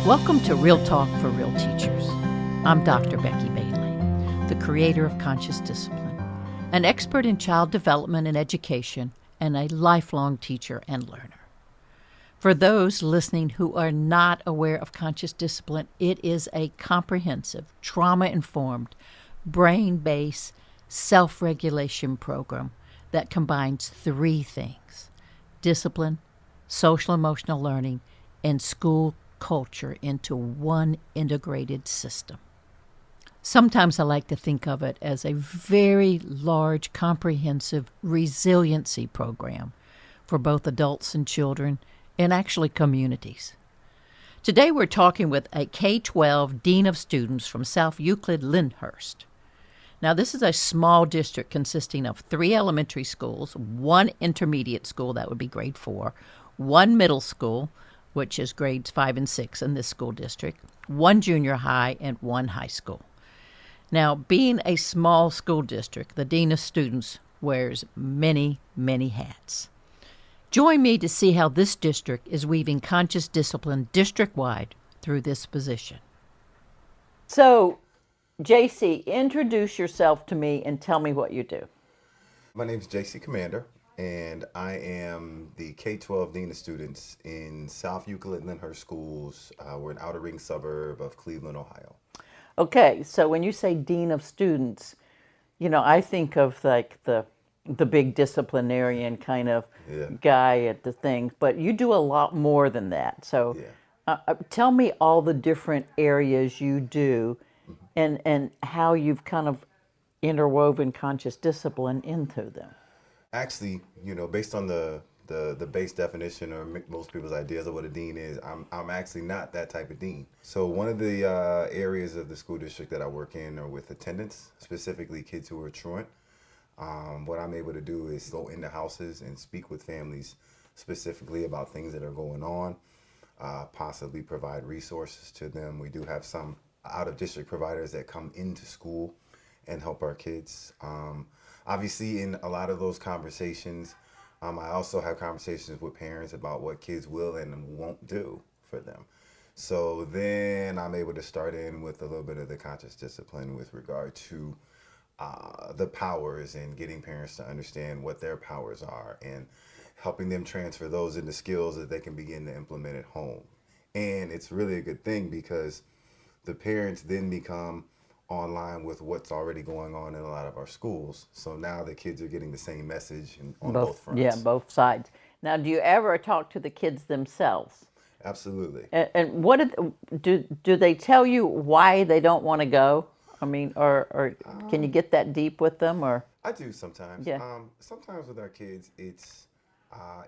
Welcome to Real Talk for Real Teachers. I'm Dr. Becky Bailey, the creator of Conscious Discipline, an expert in child development and education, and a lifelong teacher and learner. For those listening who are not aware of Conscious Discipline, it is a comprehensive, trauma-informed, brain-based self-regulation program that combines three things: discipline, social-emotional learning, and school culture into one integrated system. Sometimes I like to think of it as a very large, comprehensive resiliency program for both adults and children, and actually communities. Today we're talking with a K-12 Dean of Students from South Euclid-Lyndhurst. Now, this is a small district consisting of 3 elementary schools, 1 intermediate school, that would be grade 4, 1 middle school, which is grades 5 and 6 in this school district, 1 junior high, and 1 high school. Now, being a small school district, the Dean of Students wears many, many hats. Join me to see how this district is weaving conscious discipline district-wide through this position. So, JC, introduce yourself to me and tell me what you do. My name is JC Commander, and I am the K-12 Dean of Students in South Euclid-Lyndhurst Schools. We're an outer ring suburb of Cleveland, Ohio. Okay, so when you say Dean of Students, I think of like the big disciplinarian kind of guy at the thing, but you do a lot more than that. So tell me all the different areas you do and how you've kind of interwoven conscious discipline into them. Actually, based on the base definition or most people's ideas of what a dean is, I'm actually not that type of dean. So one of the areas of the school district that I work in are with attendance, specifically kids who are truant. What I'm able to do is go into houses and speak with families specifically about things that are going on, possibly provide resources to them. We do have some out-of-district providers that come into school and help our kids. Obviously, in a lot of those conversations, I also have conversations with parents about what kids will and won't do for them. So then I'm able to start in with a little bit of the conscious discipline with regard to the powers and getting parents to understand what their powers are and helping them transfer those into skills that they can begin to implement at home. And it's really a good thing because the parents then become online with what's already going on in a lot of our schools. So now the kids are getting the same message on both fronts. Yeah, both sides. Now, do you ever talk to the kids themselves? Absolutely. And what do they tell you why they don't want to go? I mean, or can you get that deep with them? Or I do sometimes. Yeah. Sometimes with our kids, it's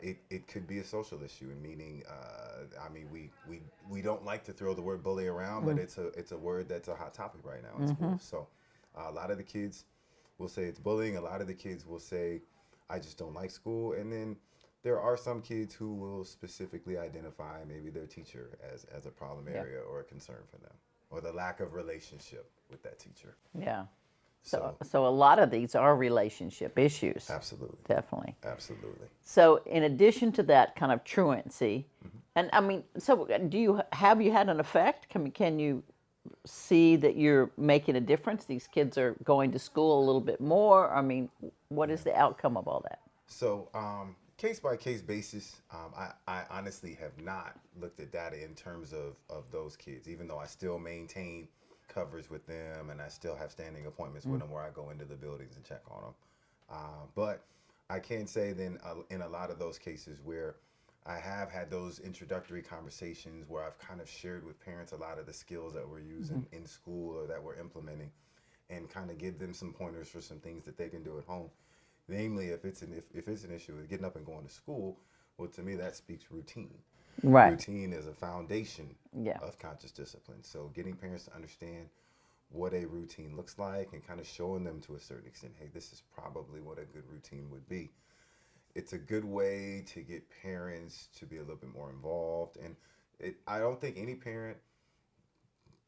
it could be a social issue, meaning we don't like to throw the word bully around, but it's a word that's a hot topic right now in school. So a lot of the kids will say it's bullying. A lot of the kids will say, I just don't like school. And then there are some kids who will specifically identify maybe their teacher as a problem area or a concern for them, or the lack of relationship with that teacher. Yeah. So a lot of these are relationship issues. Absolutely. Definitely. Absolutely. So in addition to that kind of truancy, and I mean, so have you had an effect? Can you see that you're making a difference? These kids are going to school a little bit more. I mean, what is the outcome of all that? So case by case basis, I honestly have not looked at data in terms of those kids, even though I still maintain coverage with them and I still have standing appointments with them where I go into the buildings and check on them. But I can say then in a lot of those cases where I have had those introductory conversations where I've kind of shared with parents a lot of the skills that we're using in school or that we're implementing and kind of give them some pointers for some things that they can do at home. Namely, if it's an issue with getting up and going to school, well, to me, that speaks routine. Right. Routine is a foundation of conscious discipline. So getting parents to understand what a routine looks like and kind of showing them to a certain extent, hey, this is probably what a good routine would be. It's a good way to get parents to be a little bit more involved. And I don't think any parent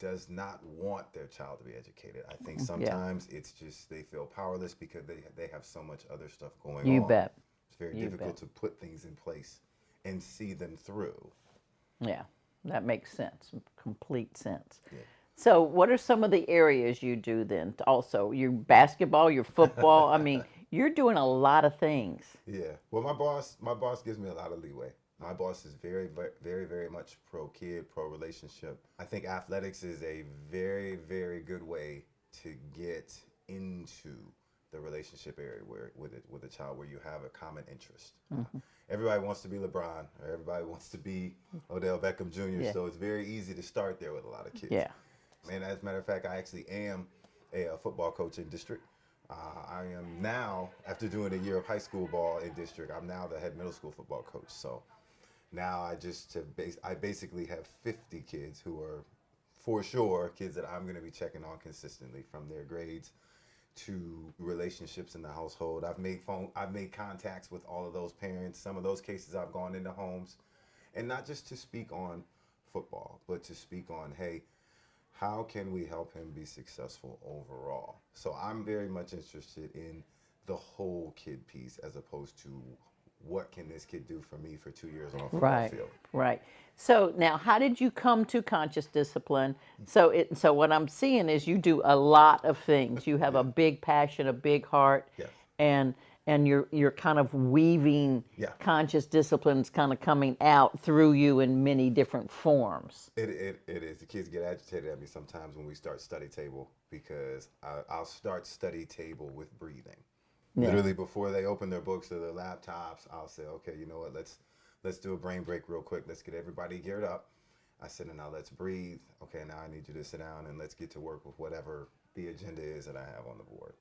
does not want their child to be educated. I think sometimes it's just they feel powerless because they have so much other stuff going on. You bet. It's very difficult to put things in place and see them through. Yeah. That makes sense, complete sense. Yeah. So, what are some of the areas you do then? Also, your basketball, your football. I mean, you're doing a lot of things. Yeah. Well, my boss gives me a lot of leeway. My boss is very, very, very much pro kid, pro relationship. I think athletics is a very, very good way to get into the relationship area where with a child where you have a common interest. Everybody wants to be LeBron, or everybody wants to be Odell Beckham Jr. Yeah. So it's very easy to start there with a lot of kids. Yeah. And as a matter of fact, I actually am a football coach in district. I am now, after doing a year of high school ball in district, I'm now the head middle school football coach. So now I basically have 50 kids who are for sure kids that I'm going to be checking on consistently, from their grades to relationships in the household. I've made contacts with all of those parents. Some of those cases I've gone into homes, and not just to speak on football, but to speak on, hey, how can we help him be successful overall? So I'm very much interested in the whole kid piece, as opposed to what can this kid do for me for 2 years on a football Right, field. right. So now, how did you come to conscious discipline? So what I'm seeing is you do a lot of things. You have a big passion, a big heart, Yes. and you're kind of weaving Yeah. conscious disciplines kind of coming out through you in many different forms. It is. The kids get agitated at me sometimes when we start study table, because I'll start study table with breathing. Yeah. Literally before they open their books or their laptops, I'll say, okay, you know what, let's do a brain break real quick. Let's get everybody geared up. I said, and now let's breathe. Okay, now I need you to sit down and let's get to work with whatever the agenda is that I have on the board.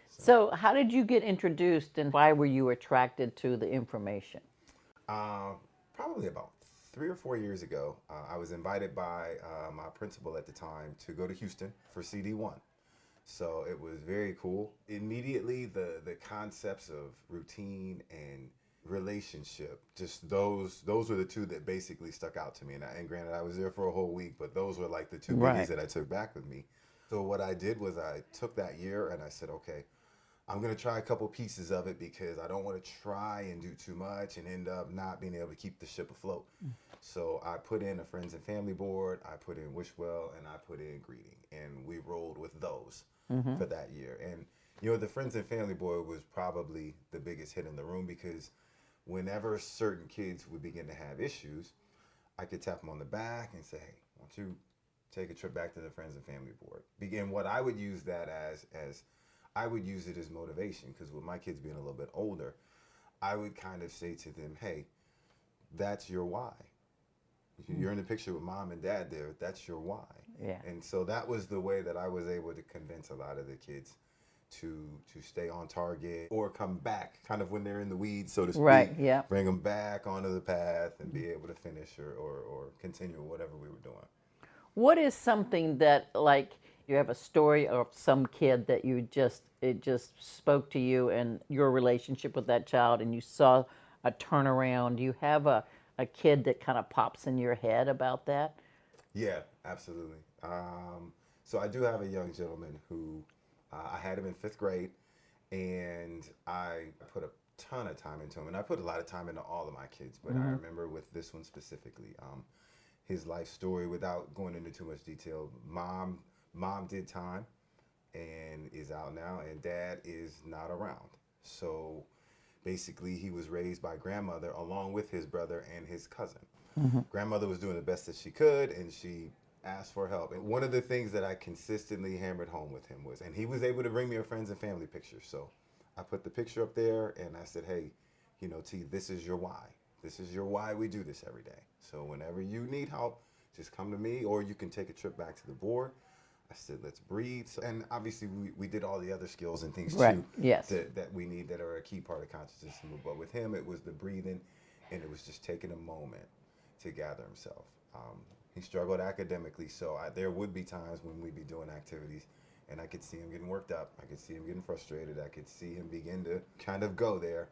So how did you get introduced, and why were you attracted to the information? Probably about 3 or 4 years ago, I was invited by my principal at the time to go to Houston for CD1. So it was very cool. Immediately, the concepts of routine and relationship, just those were the two that basically stuck out to me. And granted, I was there for a whole week, but those were like the two Right. biggies that I took back with me. So what I did was I took that year and I said, okay, I'm going to try a couple pieces of it, because I don't want to try and do too much and end up not being able to keep the ship afloat. So I put in a friends and family board, I put in wish well, and I put in greeting, and we rolled with those for that year. And you know, the friends and family board was probably the biggest hit in the room, because whenever certain kids would begin to have issues, I could tap them on the back and say, hey, why don't you take a trip back to the friends and family board? Begin what I would use that as I would use it as motivation, because with my kids being a little bit older, I would kind of say to them, hey, that's your why. You're in the picture with mom and dad there, that's your why. Yeah. And so that was the way that I was able to convince a lot of the kids to stay on target, or come back kind of when they're in the weeds, so to speak. Right, yeah. Bring them back onto the path and be able to finish or continue whatever we were doing. What is something that, like, you have a story of some kid that it just spoke to you and your relationship with that child, and you saw a turnaround? Do you have a kid that kind of pops in your head about that? Yeah, absolutely. So I do have a young gentleman who I had him in 5th grade, and I put a ton of time into him, and I put a lot of time into all of my kids, but I remember with this one specifically, his life story, without going into too much detail. Mom did time and is out now, and dad is not around. So basically, he was raised by grandmother along with his brother and his cousin. Grandmother was doing the best that she could, and she asked for help. And one of the things that I consistently hammered home with him was, and he was able to bring me a friends and family picture. So I put the picture up there and I said, hey, you know, T, this is your why. This is your why we do this every day. So whenever you need help, just come to me, or you can take a trip back to the board. I said, let's breathe. So, and obviously we did all the other skills and things Right. too Yes. that we need, that are a key part of consciousness. But with him, it was the breathing, and it was just taking a moment to gather himself. He struggled academically, so there would be times when we'd be doing activities and I could see him getting worked up. I could see him getting frustrated. I could see him begin to kind of go there,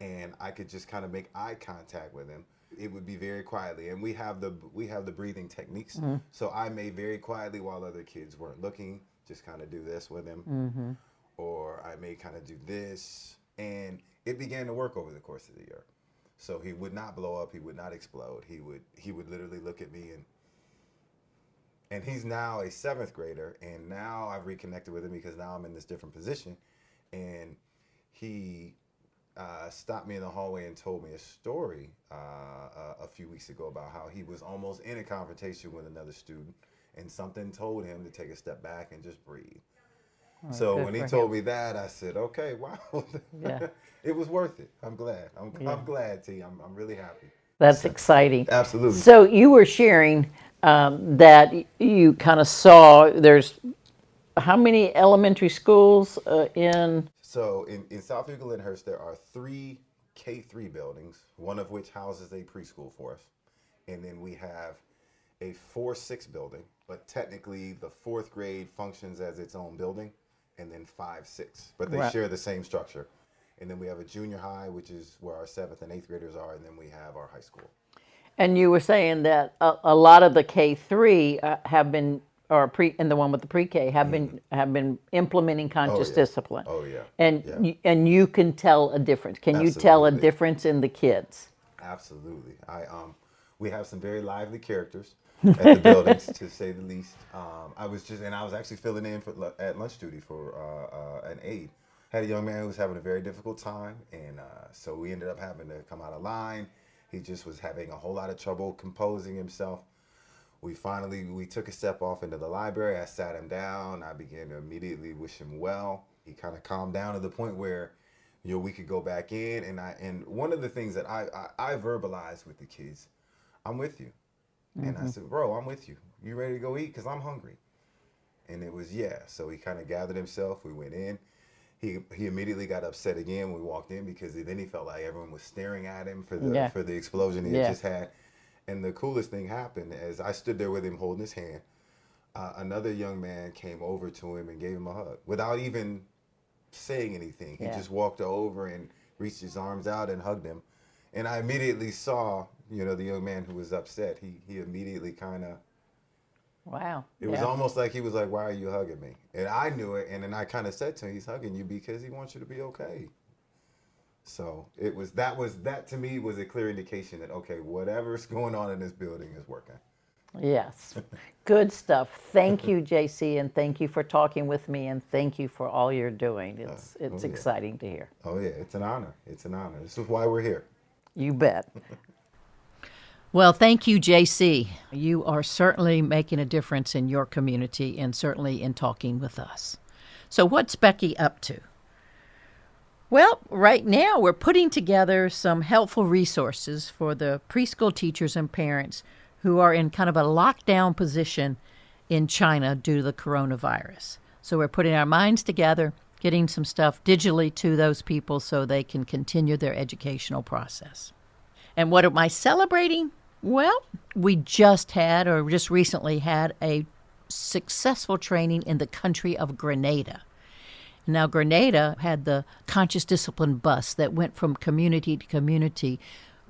and I could just kind of make eye contact with him. It would be very quietly, and we have the breathing techniques. So I may very quietly, while other kids weren't looking, just kind of do this with him, or I may kind of do this, and it began to work over the course of the year. So he would not blow up. He would not explode. He would literally look at me and he's now a 7th grader. And now I've reconnected with him because now I'm in this different position. And he stopped me in the hallway and told me a story a few weeks ago about how he was almost in a confrontation with another student, and something told him to take a step back and just breathe. So when he told me that, I said, okay, wow. Yeah. It was worth it. I'm glad. I'm glad, T. I'm really happy. That's exciting. Absolutely. So you were sharing that you kind of saw there's how many elementary schools in? So in South Euclid-Lyndhurst, there are 3 K-3 buildings, one of which houses a preschool for us. And then we have a 4-6 building, but technically the 4th grade functions as its own building, and then 5-6, but they share the same structure. And then we have a junior high, which is where our 7th and 8th graders are, and then we have our high school. And you were saying that a lot of the K-3 have been, or and the one with the pre-K have been implementing conscious discipline. Oh yeah. And you can tell a difference. Can you tell a difference in the kids? Absolutely. We have some very lively characters at the buildings, to say the least. I was actually filling in at lunch duty for an aide. Had a young man who was having a very difficult time, and so we ended up having to come out of line. He just was having a whole lot of trouble composing himself. We took a step off into the library. I sat him down. I began to immediately wish him well. He kind of calmed down to the point where, we could go back in. And one of the things that I verbalized with the kids, I'm with you. And I said, bro, I'm with you. You ready to go eat? Because I'm hungry. And it was, yeah. So he kind of gathered himself. We went in. He immediately got upset again when we walked in, because then he felt like everyone was staring at him for the explosion he had just had. And the coolest thing happened as I stood there with him holding his hand. Another young man came over to him and gave him a hug without even saying anything. He just walked over and reached his arms out and hugged him. And I immediately saw, the young man who was upset. He immediately kind of... Wow. It was almost like he was like, why are you hugging me? And I knew it. And then I kind of said to him, he's hugging you because he wants you to be okay. So that to me was a clear indication that, okay, whatever's going on in this building is working. Yes. Good stuff. Thank you, JC, and thank you for talking with me, and thank you for all you're doing. It's exciting to hear. Oh, yeah. It's an honor. It's an honor. This is why we're here. You bet. Well, thank you, JC. You are certainly making a difference in your community and certainly in talking with us. So what's Becky up to? Well, right now we're putting together some helpful resources for the preschool teachers and parents who are in kind of a lockdown position in China due to the coronavirus. So we're putting our minds together, getting some stuff digitally to those people so they can continue their educational process. And what am I celebrating? Well, we just recently had a successful training in the country of Grenada. Now, Grenada had the conscious discipline bus that went from community to community,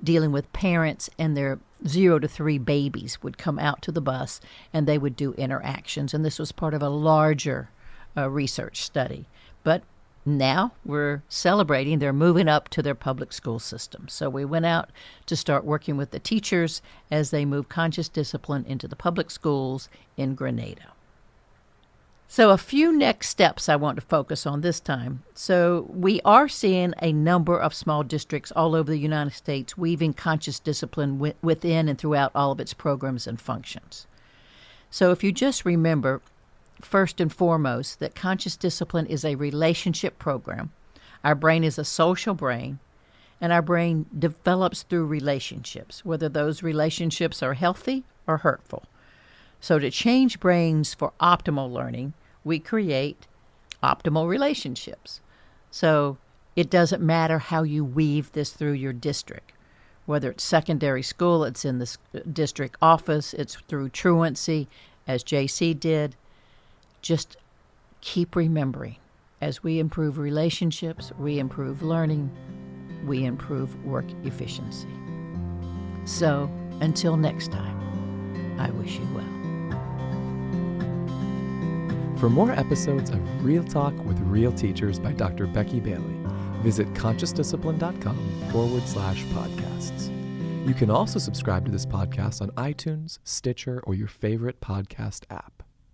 dealing with parents and their 0 to 3 babies would come out to the bus and they would do interactions. And this was part of a larger research study. But now we're celebrating, they're moving up to their public school system. So we went out to start working with the teachers as they move conscious discipline into the public schools in Grenada. So a few next steps I want to focus on this time. So we are seeing a number of small districts all over the United States weaving conscious discipline within and throughout all of its programs and functions. So if you just remember, first and foremost, that conscious discipline is a relationship program. Our brain is a social brain, and our brain develops through relationships, whether those relationships are healthy or hurtful. So to change brains for optimal learning, we create optimal relationships. So it doesn't matter how you weave this through your district, whether it's secondary school, it's in the district office, it's through truancy, as JC did. Just keep remembering, as we improve relationships, we improve learning, we improve work efficiency. So until next time, I wish you well. For more episodes of Real Talk with Real Teachers by Dr. Becky Bailey, Visit consciousdiscipline.com/podcasts. You can also subscribe to this podcast on iTunes, Stitcher, or your favorite podcast app.